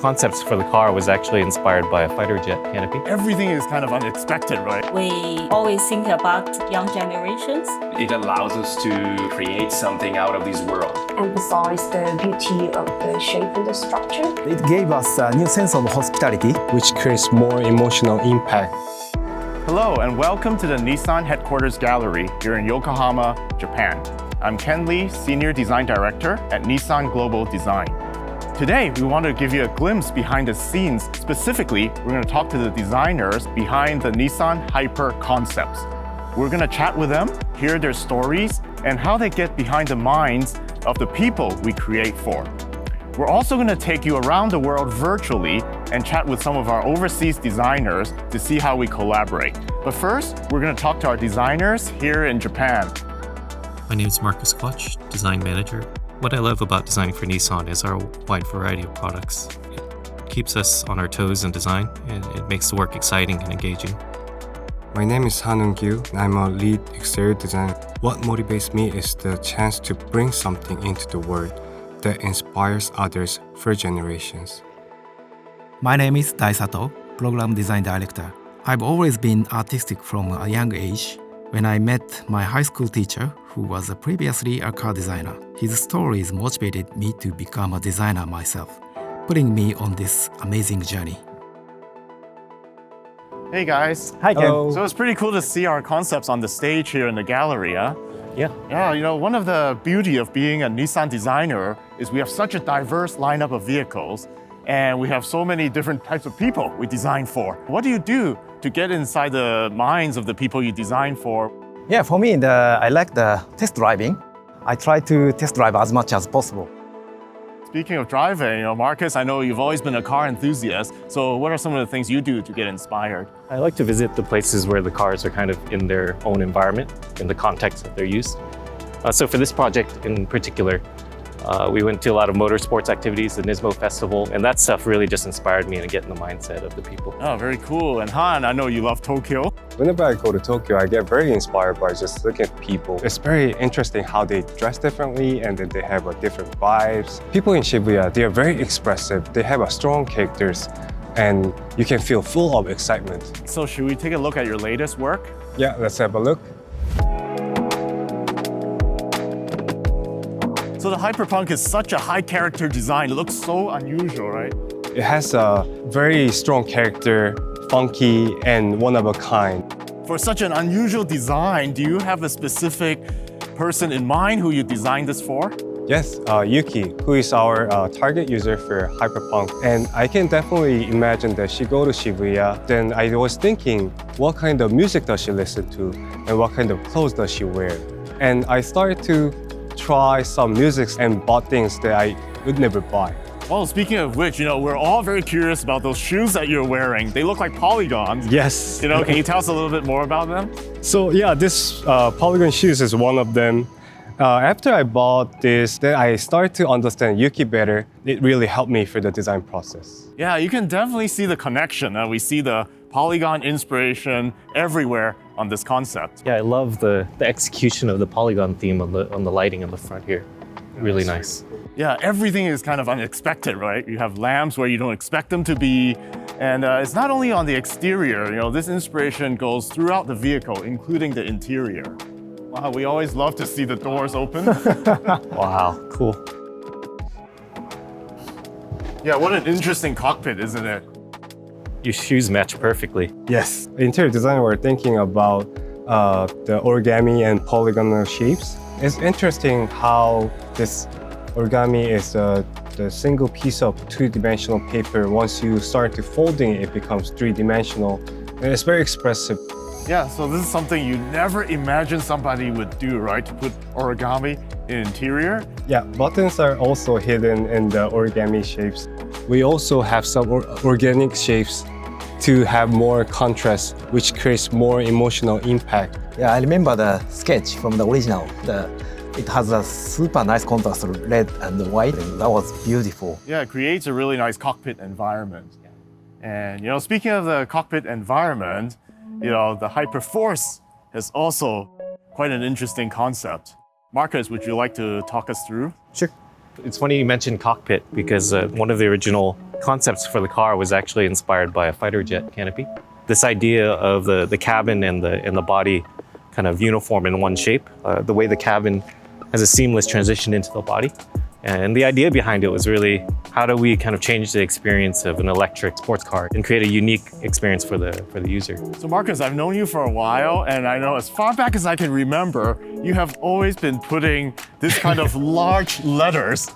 concepts for the car was actually inspired by a fighter jet canopy. Everything is kind of unexpected, right? We always think about young generations. It allows us to create something out of this world. Emphasize the beauty of the shape and the structure. It gave us a new sense of hospitality, which creates more emotional impact. Hello and welcome to the Nissan Headquarters Gallery here in Yokohama, Japan. I'm Ken Lee, Senior Design Director at Nissan Global Design. Today, we want to give you a glimpse behind the scenes. Specifically, we're going to talk to the designers behind the Nissan Hyper concepts. We're going to chat with them, hear their stories, and how they get behind the minds of the people we create for. We're also going to take you around the world virtually and chat with some of our overseas designers to see how we collaborate. But first, we're going to talk to our designers here in Japan. My name is Marcus Quach, Design Manager. What I love about designing for Nissan is our wide variety of products. It keeps us on our toes in design, and it makes the work exciting and engaging. My name is Hanung Gyu, and I'm a lead exterior designer. What motivates me is the chance to bring something into the world that inspires others for generations. My name is Daisato, Program Design Director. I've always been artistic from a young age. When I met my high school teacher, who was previously a car designer, his stories motivated me to become a designer myself, putting me on this amazing journey. Hey guys. Hi, Ken. Hello. So it's pretty cool to see our concepts on the stage here in the gallery, huh? Yeah. Yeah, you know, one of the beauty of being a Nissan designer is we have such a diverse lineup of vehicles, and we have so many different types of people we design for. What do you do to get inside the minds of the people you design for? Yeah, for me, I like the test driving. I try to test drive as much as possible. Speaking of driving, you know, Marcus, I know you've always been a car enthusiast. So what are some of the things you do to get inspired? I like to visit the places where the cars are kind of in their own environment, in the context that they're used. So for this project in particular, we went to a lot of motorsports activities, the Nismo Festival, and that stuff really just inspired me to get in the mindset of the people. Oh, very cool. And Han, I know you love Tokyo. Whenever I go to Tokyo, I get very inspired by just looking at people. It's very interesting how they dress differently and then they have different vibes. People in Shibuya, they are very expressive. They have strong characters and you can feel full of excitement. So should we take a look at your latest work? Yeah, let's have a look. So the Hyperpunk is such a high character design. It looks so unusual, right? It has a very strong character, funky and one of a kind. For such an unusual design, do you have a specific person in mind who you designed this for? Yes, Yuki, who is our target user for Hyperpunk. And I can definitely imagine that she go to Shibuya. Then I was thinking, what kind of music does she listen to? And what kind of clothes does she wear? And I started to try some music and bought things that I would never buy. Well, speaking of which, you know, we're all very curious about those shoes that you're wearing. They look like polygons. Yes. You know, can you tell us a little bit more about them? So yeah, this polygon shoes is one of them. After I bought this, then I started to understand Yuki better. It really helped me for the design process. Yeah, you can definitely see the connection. We see the polygon inspiration everywhere on this concept. Yeah, I love the execution of the polygon theme on the lighting on the front here. Really nice. Yeah, everything is kind of unexpected, right? You have lamps where you don't expect them to be. And it's not only on the exterior, you know, this inspiration goes throughout the vehicle, including the interior. Wow, we always love to see the doors open. Wow, cool. Yeah, what an interesting cockpit, isn't it? Your shoes match perfectly. Yes. Interior designer were thinking about the origami and polygonal shapes. It's interesting how this origami is the single piece of two-dimensional paper. Once you start to folding it, it becomes three-dimensional. And it's very expressive. Yeah, so this is something you never imagine somebody would do, right? To put origami in interior. Yeah, buttons are also hidden in the origami shapes. We also have some organic shapes to have more contrast, which creates more emotional impact. Yeah, I remember the sketch from the original. It has a super nice contrast of red and white. That was beautiful. Yeah, it creates a really nice cockpit environment. And, you know, speaking of the cockpit environment, you know, the Hyperforce is also quite an interesting concept. Marcus, would you like to talk us through? Sure. It's funny you mentioned cockpit because one of the original concepts for the car was actually inspired by a fighter jet canopy. This idea of the cabin and the body kind of uniform in one shape, the way the cabin has a seamless transition into the body. And the idea behind it was really, how do we kind of change the experience of an electric sports car and create a unique experience for the user? So Marcus, I've known you for a while, and I know as far back as I can remember, you have always been putting this kind of large letters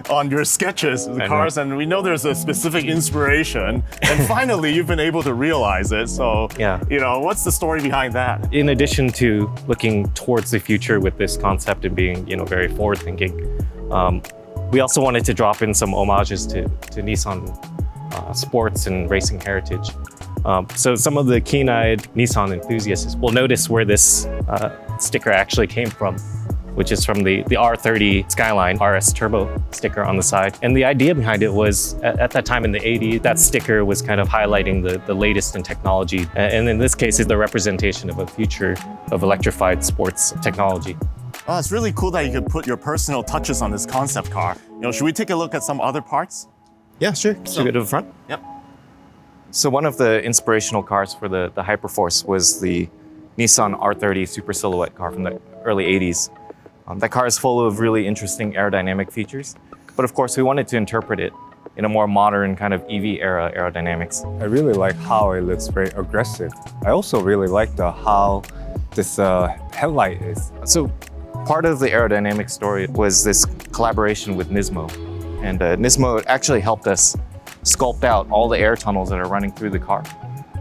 on your sketches of the cars, and we know there's a specific inspiration, and finally you've been able to realize it. So, Yeah. What's the story behind that? In addition to looking towards the future with this concept and being, very forward-thinking, we also wanted to drop in some homages to Nissan sports and racing heritage. So some of the keen-eyed Nissan enthusiasts will notice where this sticker actually came from, which is from the R30 Skyline RS Turbo sticker on the side. And the idea behind it was, at that time in the 80s, that sticker was kind of highlighting the latest in technology. And in this case, it's the representation of a future of electrified sports technology. Oh, it's really cool that you could put your personal touches on this concept car. Should we take a look at some other parts? Yeah, sure. So go to the front. Yep. So one of the inspirational cars for the Hyperforce was the Nissan R30 Super Silhouette car from the early 80s. That car is full of really interesting aerodynamic features, but of course we wanted to interpret it in a more modern kind of EV era aerodynamics. I really like how it looks very aggressive. I also really like how this headlight is. So part of the aerodynamic story was this collaboration with Nismo. And Nismo actually helped us sculpt out all the air tunnels that are running through the car.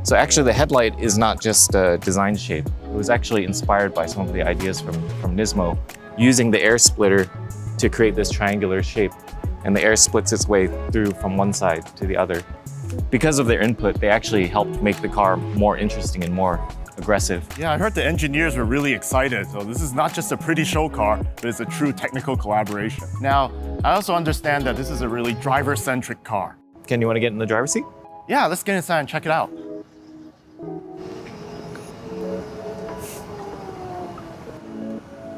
So actually the headlight is not just a design shape. It was actually inspired by some of the ideas from Nismo, using the air splitter to create this triangular shape. And the air splits its way through from one side to the other. Because of their input, they actually helped make the car more interesting and more aggressive. Yeah, I heard the engineers were really excited. So this is not just a pretty show car, but it's a true technical collaboration. Now, I also understand that this is a really driver-centric car. Ken, you want to get in the driver's seat? Yeah, let's get inside and check it out.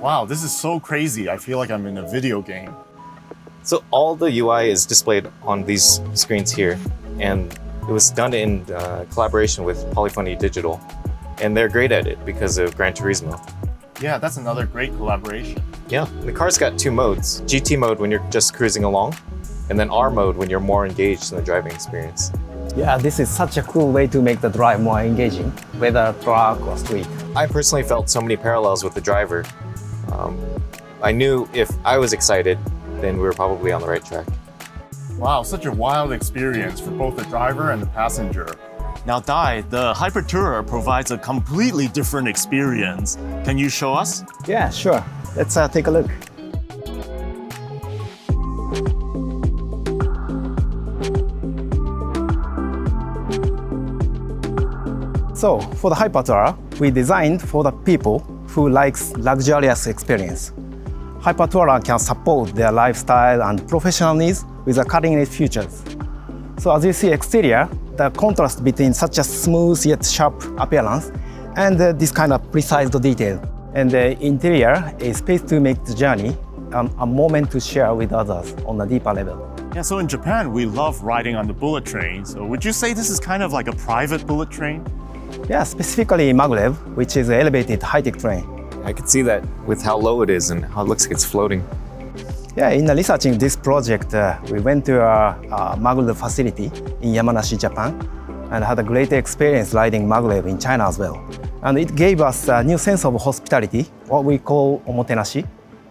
Wow, this is so crazy. I feel like I'm in a video game. So all the UI is displayed on these screens here, and it was done in collaboration with Polyphony Digital, and they're great at it because of Gran Turismo. Yeah, that's another great collaboration. Yeah, the car's got two modes: GT mode when you're just cruising along, and then R mode when you're more engaged in the driving experience. Yeah, this is such a cool way to make the drive more engaging, whether track or street. I personally felt so many parallels with the driver. I knew if I was excited, then we were probably on the right track. Wow, such a wild experience for both the driver and the passenger. Now, Dai, the Hyper Tourer provides a completely different experience. Can you show us? Yeah, sure. Let's take a look. So, for the Hyper Tourer, we designed for the people who likes luxurious experience. Hyper Tourer can support their lifestyle and professional needs with the cutting-edge features. So as you see exterior, the contrast between such a smooth yet sharp appearance and this kind of precise detail. And the interior is space to make the journey a moment to share with others on a deeper level. Yeah, so in Japan, we love riding on the bullet train. So would you say this is kind of like a private bullet train? Yeah, specifically Maglev, which is an elevated high-tech train. I could see that with how low it is and how it looks like it's floating. Yeah, in researching this project, we went to a Maglev facility in Yamanashi, Japan, and had a great experience riding Maglev in China as well. And it gave us a new sense of hospitality, what we call omotenashi.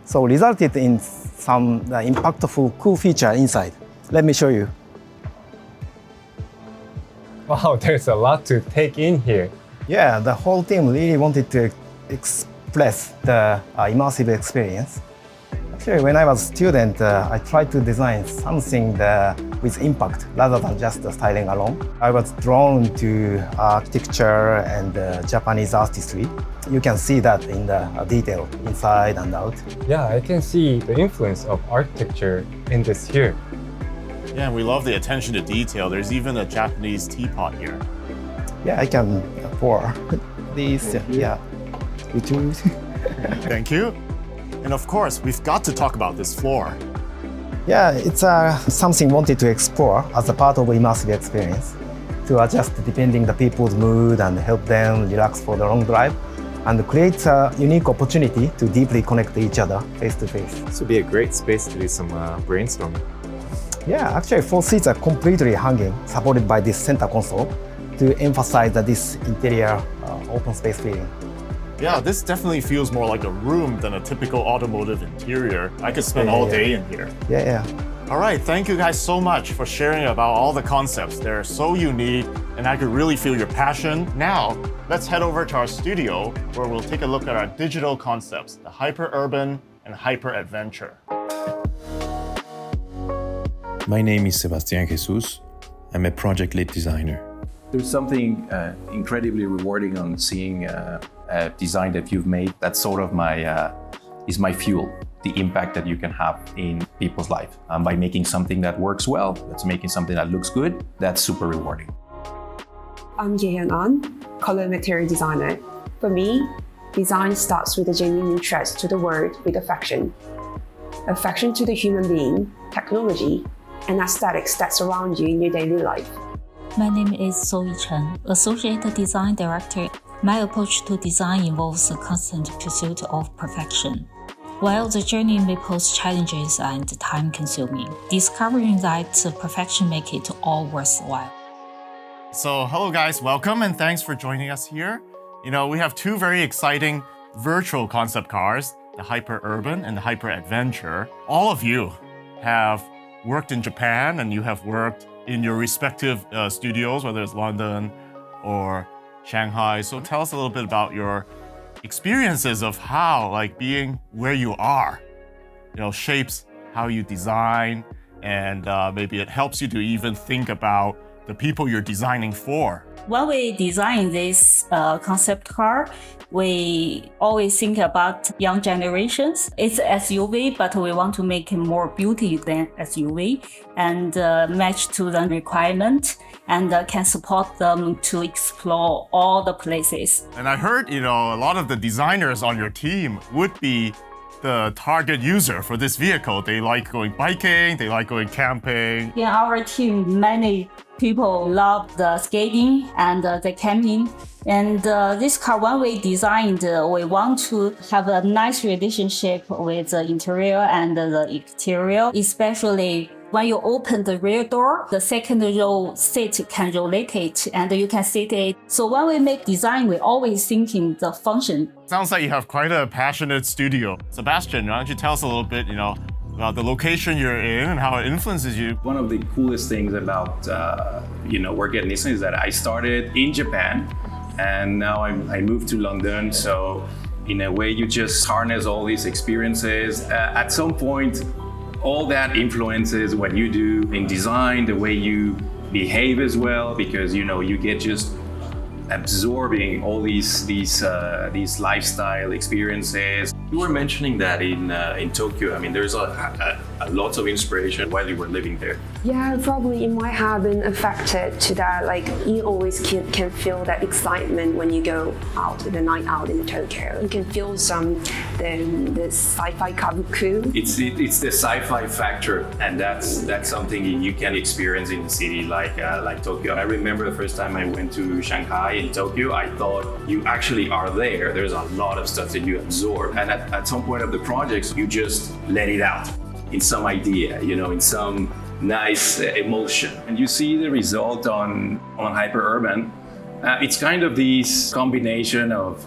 So resulted in some impactful, cool feature inside. Let me show you. Wow, there's a lot to take in here. Yeah, the whole team really wanted to express the immersive experience. Actually, when I was a student, I tried to design something with impact rather than just styling alone. I was drawn to architecture and Japanese artistry. You can see that in the detail inside and out. Yeah, I can see the influence of architecture in this here. Yeah, and we love the attention to detail. There's even a Japanese teapot here. Yeah, I can pour these. Yeah. Thank you. And of course, we've got to talk about this floor. Yeah, it's something wanted to explore as a part of immersive experience to adjust depending the people's mood and help them relax for the long drive and create a unique opportunity to deeply connect each other face to face. This would be a great space to do some brainstorming. Yeah, actually 4 seats are completely hanging, supported by this center console to emphasize this interior open space feeling. Yeah, this definitely feels more like a room than a typical automotive interior. I could spend all day in here. Yeah. All right, thank you guys so much for sharing about all the concepts. They're so unique, and I could really feel your passion. Now, let's head over to our studio where we'll take a look at our digital concepts, the hyper-urban and hyper-adventure. My name is Sebastián Jesus. I'm a project lead designer. There's something incredibly rewarding on seeing a design that you've made. That's sort of is my fuel, the impact that you can have in people's life. By making something that works well, that's making something that looks good, that's super rewarding. I'm Jaehyun An, color material designer. For me, design starts with a genuine interest to the world with affection. Affection to the human being, technology, and aesthetics that surround you in your daily life. My name is Zoe Chen, Associate Design Director. My approach to design involves a constant pursuit of perfection. While the journey may pose challenges and time-consuming, discovering that perfection makes it all worthwhile. So hello guys, welcome and thanks for joining us here. You know, we have 2 very exciting virtual concept cars, the Hyper-Urban and the Hyper-Adventure. All of you have worked in Japan and you have worked in your respective studios, whether it's London or Shanghai. So tell us a little bit about your experiences of how being where you are, shapes how you design, and maybe it helps you to even think about the people you're designing for. When we design this concept car, we always think about young generations. It's SUV, but we want to make it more beauty than SUV and match to the requirement and can support them to explore all the places. And I heard, a lot of the designers on your team would be the target user for this vehicle. They like going biking, they like going camping. In our team, many people love the skating and the camping. And this car, when we designed, we want to have a nice relationship with the interior and the exterior, especially when you open the rear door, the second row seat can rotate and you can sit it. So when we make design, we always thinking the function. Sounds like you have quite a passionate studio. Sebastian, why don't you tell us a little bit, about the location you're in and how it influences you? One of the coolest things about work at Nissan is that I started in Japan and now I moved to London. So in a way, you just harness all these experiences. At some point, all that influences what you do in design, the way you behave as well, because you get just absorbing all these lifestyle experiences. You were mentioning that in Tokyo. I mean, there's a lot of inspiration while you were living there. Yeah, probably it might have been affected to that. You always can feel that excitement when you go out, the night out in Tokyo. You can feel the sci-fi kabuki. It's the sci-fi factor, and that's something you can experience in a city like Tokyo. I remember the first time I went to Shanghai in Tokyo, I thought you actually are there. There's a lot of stuff that you absorb, and at some point of the projects, you just let it out in some idea, in some nice emotion. And you see the result on Hyper-Urban. It's kind of this combination of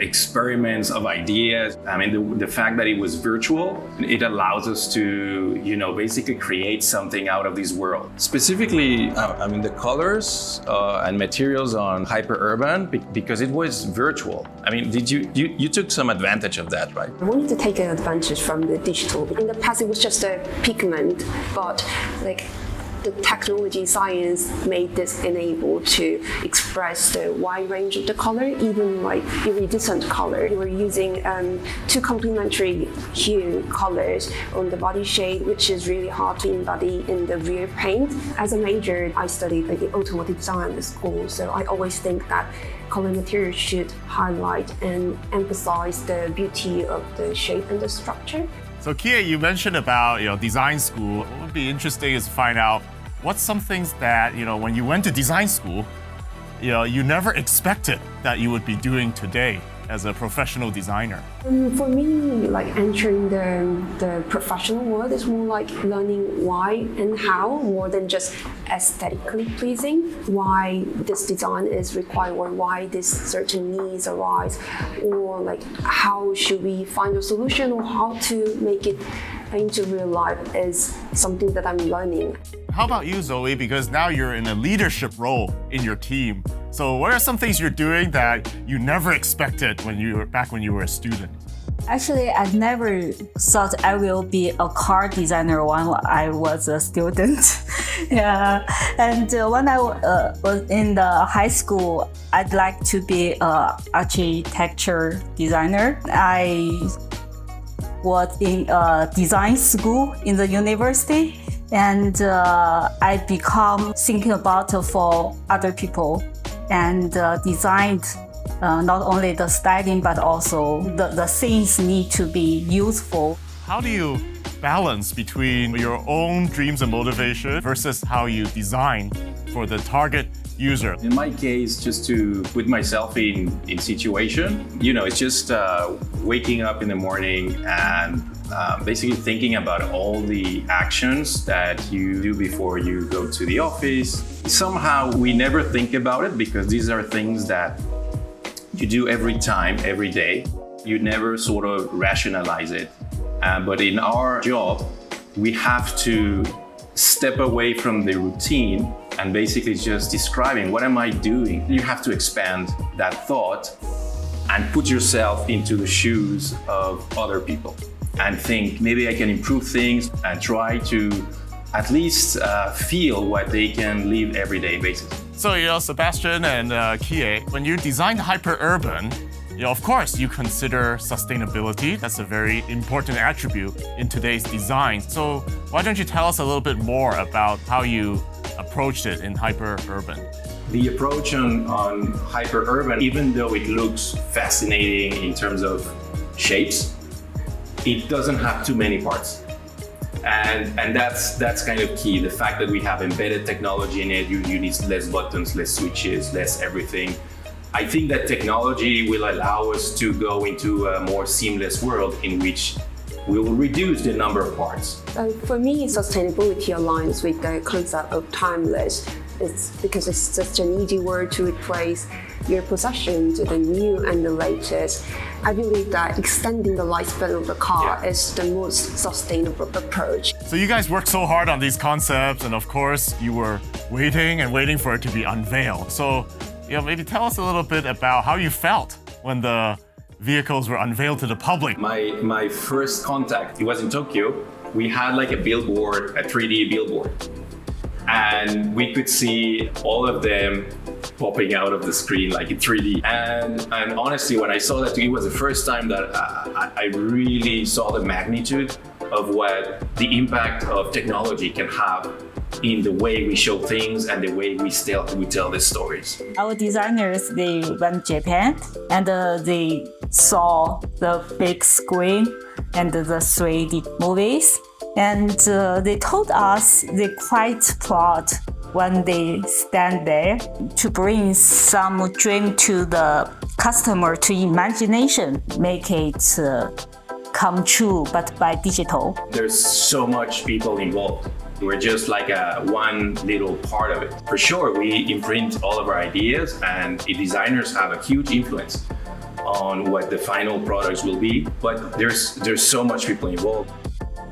experiments, of ideas. I mean, the fact that it was virtual, it allows us to, basically create something out of this world. Specifically, the colors and materials on Hyper-Urban, because it was virtual. I mean, you took some advantage of that, right? I wanted to take an advantage from the digital. In the past, it was just a pigment, but the technology science made this enable to express the wide range of the color, even iridescent color. We're using 2 complementary hue colors on the body shade, which is really hard to embody in the rear paint. As a major, I studied automotive design at school, so I always think that color material should highlight and emphasize the beauty of the shape and the structure. So Kie, you mentioned about design school. What would be interesting is to find out what's some things that when you went to design school, you never expected that you would be doing today as a professional designer. For me, like entering the professional world is more like learning why and how, more than just aesthetically pleasing, why this design is required or why this certain needs arise, or like how should we find a solution or how to make it into real life is something that I'm learning. How about you, Zoe? Because now you're in a leadership role in your team. So what are some things you're doing that you never expected when you were a student? Actually, I never thought I will be a car designer when I was a student. Yeah, and when I was in the high school, I'd like to be an architecture designer. I was in a design school in the university, and I become thinking about for other people and designed not only the styling but also the things need to be useful. How do you balance between your own dreams and motivation versus how you design for the target user? In my case, just to put myself in situation, it's just waking up in the morning and basically thinking about all the actions that you do before you go to the office. Somehow we never think about it because these are things that you do every time, every day. You never sort of rationalize it. But in our job, we have to step away from the routine and basically just describing what am I doing. You have to expand that thought and put yourself into the shoes of other people and think maybe I can improve things and try to at least feel what they can live everyday basis. So, Sebastian and Kie, when you design hyper-urban, of course, you consider sustainability. That's a very important attribute in today's design. So why don't you tell us a little bit more about how you approached it in hyper-urban? The approach on hyper-urban, even though it looks fascinating in terms of shapes, it doesn't have too many parts. And that's kind of key. The fact that we have embedded technology in it, you need less buttons, less switches, less everything. I think that technology will allow us to go into a more seamless world in which we will reduce the number of parts. For me, sustainability aligns with the concept of timeless. It's because it's such an easy word to replace your possessions with the new and the latest. I believe that extending the lifespan of the car is the most sustainable approach. So you guys worked so hard on these concepts, and of course, you were waiting for it to be unveiled. So, maybe tell us a little bit about how you felt when the vehicles were unveiled to the public. My first contact, it was in Tokyo. We had like a billboard, a 3D billboard. And we could see all of them popping out of the screen like in 3D. And honestly, when I saw that, it was the first time that I really saw the magnitude of what the impact of technology can have in the way we show things and the way we tell the stories. Our designers, they went to Japan and they saw the big screen and the 3D movies. And they told us they're quite proud when they stand there to bring some dream to the customer, to imagination, make it come true, but by digital. There's so much people involved. We're just like one little part of it. For sure, we imprint all of our ideas, and the designers have a huge influence on what the final products will be, but there's so much people involved.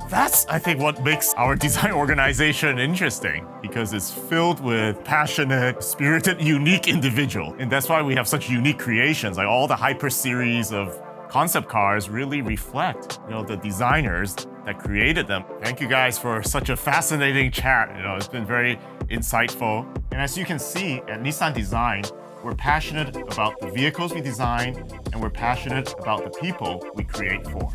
That's, I think, what makes our design organization interesting, because it's filled with passionate, spirited, unique individuals. And that's why we have such unique creations. Like all the Hyper series of concept cars really reflect, the designers that created them. Thank you guys for such a fascinating chat. It's been very insightful. And as you can see at Nissan Design, we're passionate about the vehicles we design, and we're passionate about the people we create for.